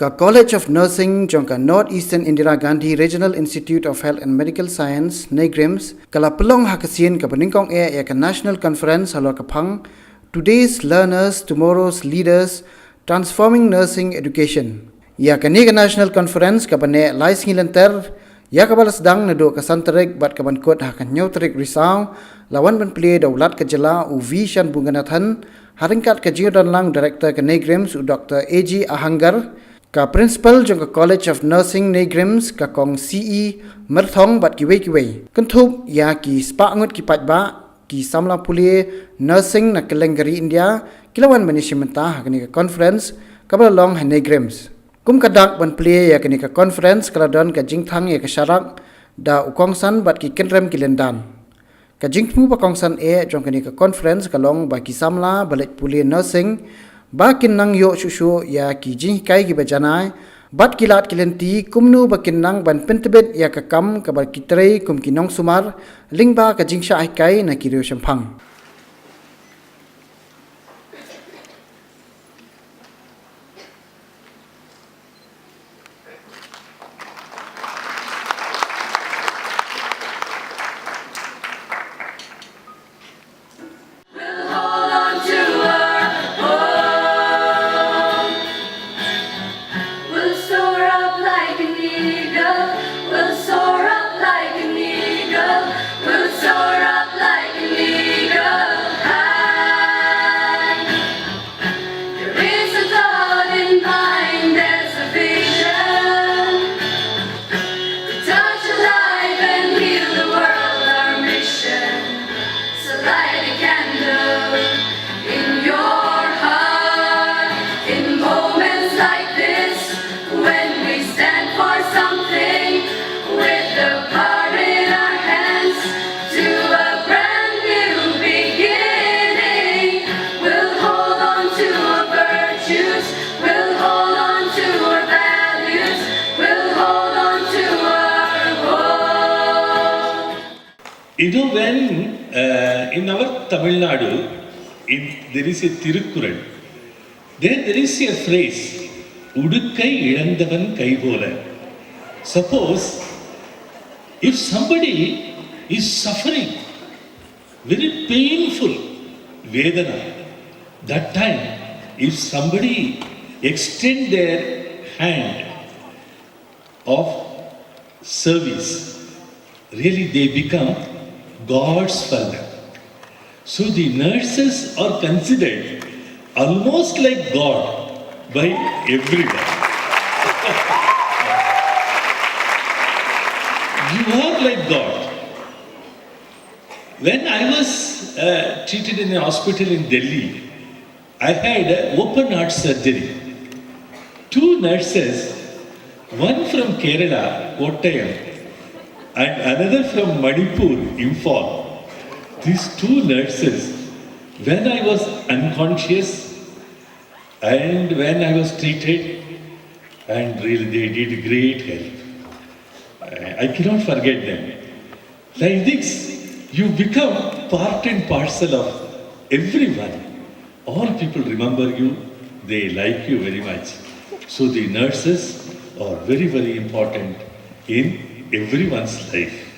ka College of Nursing Jong ka Northeastern Indira Gandhi Regional Institute of Health and Medical Science NIGRIMS kala pelong hakasian ka peningkong ya ka National Conference halor kapang Today's Learners, Tomorrow's Leaders, Transforming Nursing Education. Ya ka ni ka National Conference ka bane lais ngilanter ya ka balas dang nado ka santarik bat ka bankot ha ka nyotrik risau lawan ban plie daulat ka jela u vision bunganathan haringkat ka jiran lang director ka NIGRIMS u Dr. AG Ahangar ka principal jong ka College of Nursing NIGRIMS ka kong CE merthong bat kiwe kentup ya ki spa ngut ki patba ki samla pulie nursing na kelengari India kilawan management ha ka conference ka balong ha NIGRIMS kum kadak ban plie ya ka conference kala don ka jingthang ya ka syarak da ukongsan bat ki kenrem kilendan ka jingthmu ba kongsan jong ka conference kalong ba ki samla balik pulie nursing bakin nang yo shushu ya ki jing kai ki bajanai bat kilat kilenti kumnu bakin nang ban pentebet ya ka kam ka bar kitrei kum kinong sumar lingba ka jingsha ai kai na kiryo shampang You know, when in our Tamil Nadu, there is a Tirukkural, there is a phrase, Udukkai Ilandavan Kaibola. Suppose, if somebody is suffering, very painful Vedana, that time, if somebody extend their hand of service, really they become gods for them. So the nurses are considered almost like God by everyone. You are like God. When I was treated in a hospital in Delhi, I had open heart surgery. Two nurses, one from Kerala, Kottayam, and another from Manipur, Imphal. These two nurses, when I was unconscious and when I was treated, and really they did great help. I cannot forget them. Like this, you become part and parcel of everyone. All people remember you, they like you very much. So the nurses are very, very important in everyone's life.